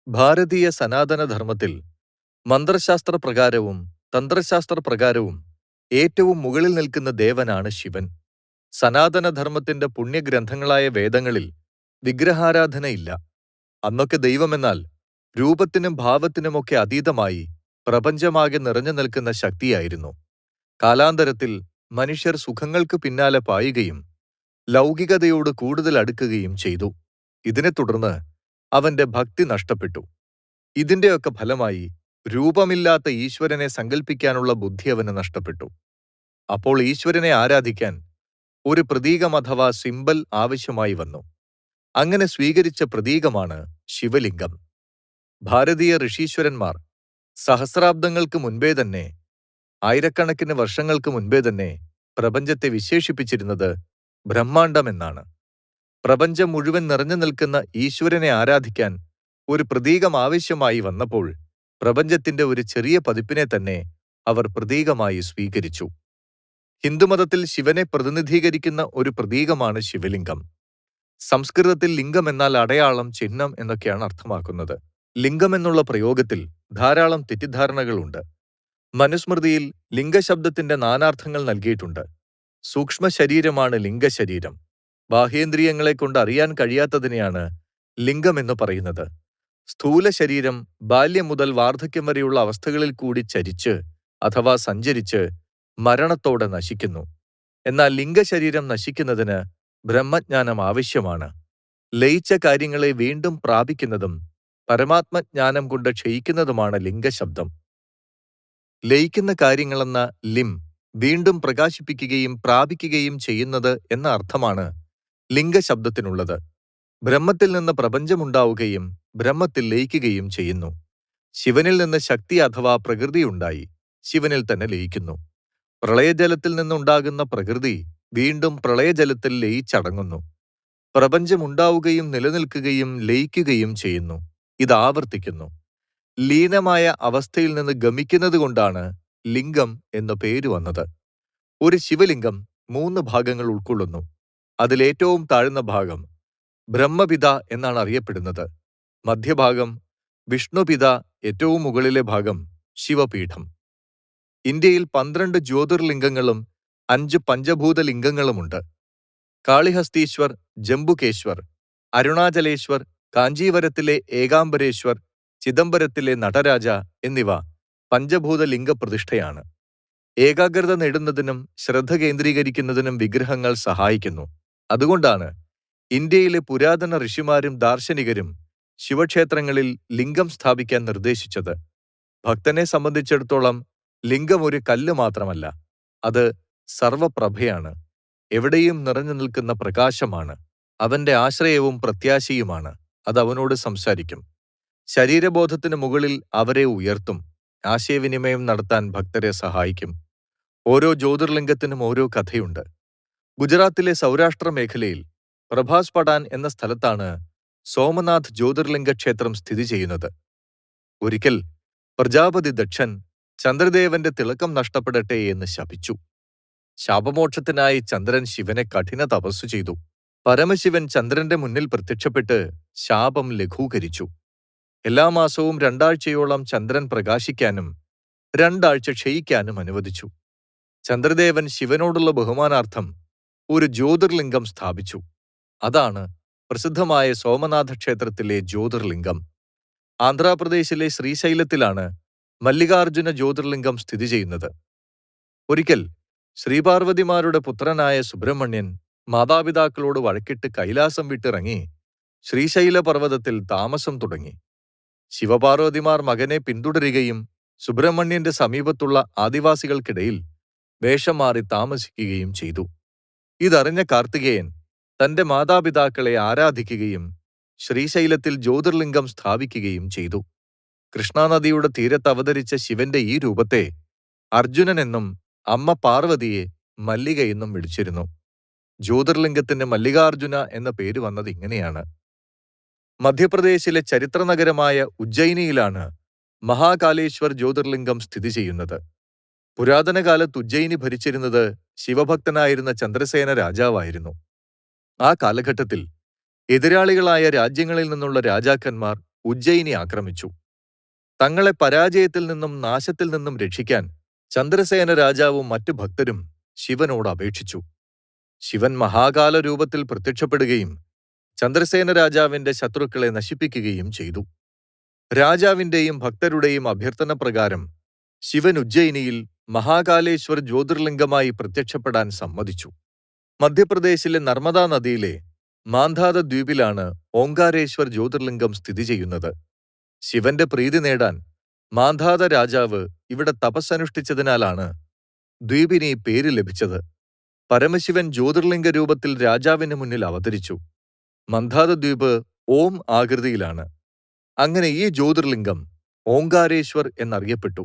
ഭാരതീയ സനാതനധർമ്മത്തിൽ മന്ത്രശാസ്ത്രപ്രകാരവും തന്ത്രശാസ്ത്രപ്രകാരവും ഏറ്റവും മുകളിൽ നിൽക്കുന്ന ദേവനാണ് ശിവൻ. സനാതനധർമ്മത്തിന്റെ പുണ്യഗ്രന്ഥങ്ങളായ വേദങ്ങളിൽ വിഗ്രഹാരാധനയില്ല. അന്നൊക്കെ ദൈവമെന്നാൽ രൂപത്തിനും ഭാവത്തിനുമൊക്കെ അതീതമായി പ്രപഞ്ചമാകെ നിറഞ്ഞു നിൽക്കുന്ന ശക്തിയായിരുന്നു. കാലാന്തരത്തിൽ മനുഷ്യർ സുഖങ്ങൾക്ക് പിന്നാലെ പായുകയും ലൗകികതയോട് കൂടുതൽ അടുക്കുകയും ചെയ്തു. ഇതിനെ തുടർന്ന് അവന്റെ ഭക്തി നഷ്ടപ്പെട്ടു. ഇതിന്റെയൊക്കെ ഫലമായി രൂപമില്ലാത്ത ഈശ്വരനെ സങ്കല്പിക്കാനുള്ള ബുദ്ധി അവന് നഷ്ടപ്പെട്ടു. അപ്പോൾ ഈശ്വരനെ ആരാധിക്കാൻ ഒരു പ്രതീകം അഥവാ സിംബൽ ആവശ്യമായി വന്നു. അങ്ങനെ സ്വീകരിച്ച പ്രതീകമാണ് ശിവലിംഗം. ഭാരതീയ ഋഷീശ്വരന്മാർ സഹസ്രാബ്ദങ്ങൾക്ക് മുൻപേ തന്നെ, ആയിരക്കണക്കിന് വർഷങ്ങൾക്ക് മുൻപേ തന്നെ പ്രപഞ്ചത്തെ വിശേഷിപ്പിച്ചിരുന്നത് ബ്രഹ്മാണ്ഡമെന്നാണ്. പ്രപഞ്ചം മുഴുവൻ നിറഞ്ഞു നിൽക്കുന്ന ഈശ്വരനെ ആരാധിക്കാൻ ഒരു പ്രതീകം ആവശ്യമായി വന്നപ്പോൾ പ്രപഞ്ചത്തിന്റെ ഒരു ചെറിയ പതിപ്പിനെ തന്നെ അവർ പ്രതീകമായി സ്വീകരിച്ചു. ഹിന്ദുമതത്തിൽ ശിവനെ പ്രതിനിധീകരിക്കുന്ന ഒരു പ്രതീകമാണ് ശിവലിംഗം. സംസ്കൃതത്തിൽ ലിംഗം എന്നാൽ അടയാളം, ചിഹ്നം എന്നൊക്കെയാണ് അർത്ഥമാക്കുന്നത്. ലിംഗം എന്നുള്ള പ്രയോഗത്തിൽ ധാരാളം തെറ്റിദ്ധാരണകളുണ്ട്. മനുസ്മൃതിയിൽ ലിംഗശബ്ദത്തിന്റെ നാനാർത്ഥങ്ങൾ നൽകിയിട്ടുണ്ട്. സൂക്ഷ്മ ശരീരമാണ് ലിംഗശരീരം. ബാഹ്യേന്ദ്രിയങ്ങളെ കൊണ്ട് അറിയാൻ കഴിയാത്തതിനെയാണ് ലിംഗം എന്ന് പറയുന്നത്. സ്ഥൂല ശരീരം ബാല്യം മുതൽ വാർദ്ധക്യം വരെയുള്ള അവസ്ഥകളിൽ കൂടി ചരിച്ച് അഥവാ സഞ്ചരിച്ച് മരണത്തോടെ നശിക്കുന്നു. എന്നാൽ ലിംഗശരീരം നശിക്കുന്നതിന് ബ്രഹ്മജ്ഞാനം ആവശ്യമാണ്. ലയിച്ച കാര്യങ്ങളെ വീണ്ടും പ്രാപിക്കുന്നതും പരമാത്മജ്ഞാനം കൊണ്ട് ക്ഷയിക്കുന്നതുമാണ് ലിംഗശബ്ദം. ലയിക്കുന്ന കാര്യങ്ങളെന്ന ലിം വീണ്ടും പ്രകാശിപ്പിക്കുകയും പ്രാപിക്കുകയും ചെയ്യുന്നത് എന്ന അർത്ഥമാണ് ലിംഗശബ്ദത്തിനുള്ളത്. ബ്രഹ്മത്തിൽ നിന്ന് പ്രപഞ്ചമുണ്ടാവുകയും ബ്രഹ്മത്തിൽ ലയിക്കുകയും ചെയ്യുന്നു. ശിവനിൽ നിന്ന് ശക്തി അഥവാ പ്രകൃതി ഉണ്ടായി ശിവനിൽ തന്നെ ലയിക്കുന്നു. പ്രളയജലത്തിൽ നിന്നുണ്ടാകുന്ന പ്രകൃതി വീണ്ടും പ്രളയജലത്തിൽ ലയിച്ചടങ്ങുന്നു. പ്രപഞ്ചമുണ്ടാവുകയും നിലനിൽക്കുകയും ലയിക്കുകയും ചെയ്യുന്നു. ഇത് ആവർത്തിക്കുന്നു. ലീനമായ അവസ്ഥയിൽ നിന്ന് ഗമിക്കുന്നത് കൊണ്ടാണ് ലിംഗം എന്ന പേര് വന്നത്. ഒരു ശിവലിംഗം 3 ഭാഗങ്ങൾ ഉൾക്കൊള്ളുന്നു. അതിലേറ്റവും താഴ്ന്ന ഭാഗം ബ്രഹ്മപിത എന്നാണ് അറിയപ്പെടുന്നത്. മധ്യഭാഗം വിഷ്ണുപിത, ഏറ്റവും മുകളിലെ ഭാഗം ശിവപീഠം. ഇന്ത്യയിൽ 12 ജ്യോതിർലിംഗങ്ങളും 5 പഞ്ചഭൂതലിംഗങ്ങളുമുണ്ട്. കാളിഹസ്തീശ്വർ, ജംബുകേശ്വർ, അരുണാചലേശ്വർ, കാഞ്ചീവരത്തിലെ ഏകാംബരേശ്വർ, ചിദംബരത്തിലെ നടരാജ എന്നിവ പഞ്ചഭൂതലിംഗ പ്രതിഷ്ഠയാണ്. ഏകാഗ്രത നേടുന്നതിനും ശ്രദ്ധ കേന്ദ്രീകരിക്കുന്നതിനും വിഗ്രഹങ്ങൾ സഹായിക്കുന്നു. അതുകൊണ്ടാണ് ഇന്ത്യയിലെ പുരാതന ഋഷിമാരും ദാർശനികരും ശിവക്ഷേത്രങ്ങളിൽ ലിംഗം സ്ഥാപിക്കാൻ നിർദ്ദേശിച്ചത്. ഭക്തനെ സംബന്ധിച്ചിടത്തോളം ലിംഗം ഒരു കല്ല് മാത്രമല്ല, അത് സർവപ്രഭയാണ്. എവിടെയും നിറഞ്ഞു നിൽക്കുന്ന പ്രകാശമാണ്. അവന്റെ ആശ്രയവും പ്രത്യാശയുമാണ്. അത് അവനോട് സംസാരിക്കും. ശരീരബോധത്തിന് മുകളിൽ അവരെ ഉയർത്തും. ആശയവിനിമയം നടത്താൻ ഭക്തരെ സഹായിക്കും. ഓരോ ജ്യോതിർലിംഗത്തിനും ഓരോ കഥയുണ്ട്. ഗുജറാത്തിലെ സൗരാഷ്ട്ര മേഖലയിൽ പ്രഭാസ് പടാൻ എന്ന സ്ഥലത്താണ് സോമനാഥ് ജ്യോതിർലിംഗ ക്ഷേത്രം സ്ഥിതി ചെയ്യുന്നത്. ഒരിക്കൽ പ്രജാപതി ദക്ഷൻ ചന്ദ്രദേവന്റെ തിളക്കം നഷ്ടപ്പെടട്ടെ എന്ന് ശപിച്ചു. ശാപമോക്ഷത്തിനായി ചന്ദ്രൻ ശിവനെ കഠിന തപസ്സു ചെയ്തു. പരമശിവൻ ചന്ദ്രന്റെ മുന്നിൽ പ്രത്യക്ഷപ്പെട്ട് ശാപം ലഘൂകരിച്ചു. എല്ലാ മാസവും 2 ആഴ്ചയോളം ചന്ദ്രൻ പ്രകാശിക്കാനും 2 ആഴ്ച ക്ഷയിക്കാനും അനുവദിച്ചു. ചന്ദ്രദേവൻ ശിവനോടുള്ള ബഹുമാനാർത്ഥം ഒരു ജ്യോതിർലിംഗം സ്ഥാപിച്ചു. അതാണ് പ്രസിദ്ധമായ സോമനാഥ ക്ഷേത്രത്തിലെ ജ്യോതിർലിംഗം. ആന്ധ്രാപ്രദേശിലെ ശ്രീശൈലത്തിലാണ് മല്ലികാർജുന ജ്യോതിർലിംഗം സ്ഥിതി ചെയ്യുന്നത്. ഒരിക്കൽ ശ്രീപാർവതിമാരുടെ പുത്രനായ സുബ്രഹ്മണ്യൻ മാതാപിതാക്കളോട് വഴക്കിട്ട് കൈലാസം വിട്ടിറങ്ങി ശ്രീശൈല പർവ്വതത്തിൽ താമസം തുടങ്ങി. ശിവപാർവതിമാർ മകനെ പിന്തുടരുകയും സുബ്രഹ്മണ്യന്റെ സമീപത്തുള്ള ആദിവാസികൾക്കിടയിൽ വേഷം മാറി താമസിക്കുകയും ചെയ്തു. ഇതറിഞ്ഞ കാർത്തികേയൻ തന്റെ മാതാപിതാക്കളെ ആരാധിക്കുകയും ശ്രീശൈലത്തിൽ ജ്യോതിർലിംഗം സ്ഥാപിക്കുകയും ചെയ്തു. കൃഷ്ണാനദിയുടെ തീരത്ത് അവതരിച്ച ശിവന്റെ ഈ രൂപത്തെ അർജുനൻ എന്നും അമ്മ പാർവതിയെ മല്ലിക എന്നും വിളിച്ചിരുന്നു. ജ്യോതിർലിംഗത്തിന് മല്ലികാർജുന എന്ന പേര് വന്നത് ഇങ്ങനെയാണ്. മധ്യപ്രദേശിലെ ചരിത്ര നഗരമായ ഉജ്ജയിനിയിലാണ് മഹാകാലേശ്വർ ജ്യോതിർലിംഗം സ്ഥിതി ചെയ്യുന്നത്. പുരാതന കാലത്ത് ഉജ്ജയിനി ഭരിച്ചിരുന്നത് ശിവഭക്തനായിരുന്ന ചന്ദ്രസേന രാജാവായിരുന്നു. ആ കാലഘട്ടത്തിൽ എതിരാളികളായ രാജ്യങ്ങളിൽ നിന്നുള്ള രാജാക്കന്മാർ ഉജ്ജയിനി ആക്രമിച്ചു. തങ്ങളെ പരാജയത്തിൽ നിന്നും നാശത്തിൽ നിന്നും രക്ഷിക്കാൻ ചന്ദ്രസേന രാജാവും മറ്റു ഭക്തരും ശിവനോട് അപേക്ഷിച്ചു. ശിവൻ മഹാകാല രൂപത്തിൽ പ്രത്യക്ഷപ്പെടുകയും ചന്ദ്രസേന രാജാവിന്റെ ശത്രുക്കളെ നശിപ്പിക്കുകയും ചെയ്തു. രാജാവിന്റെയും ഭക്തരുടെയും അഭ്യർത്ഥന പ്രകാരം ശിവൻ ഉജ്ജയിനിയിൽ മഹാകാലേശ്വർ ജ്യോതിർലിംഗമായി പ്രത്യക്ഷപ്പെടാൻ സമ്മതിച്ചു. മധ്യപ്രദേശിലെ നർമ്മദാ നദിയിലെ മാന്ധാത ദ്വീപിലാണ് ഓംകാരേശ്വർ ജ്യോതിർലിംഗം സ്ഥിതി ചെയ്യുന്നത്. ശിവന്റെ പ്രീതി നേടാൻ മാന്ധാത രാജാവ് ഇവിടെ തപസ്സനുഷ്ഠിച്ചതിനാലാണ് ദ്വീപിന് ഈ പേര് ലഭിച്ചത്. പരമശിവൻ ജ്യോതിർലിംഗ രൂപത്തിൽ രാജാവിന് മുന്നിൽ അവതരിച്ചു. മന്ധാത ദ്വീപ് ഓം ആകൃതിയിലാണ്. അങ്ങനെ ഈ ജ്യോതിർലിംഗം ഓംകാരേശ്വർ എന്നറിയപ്പെട്ടു.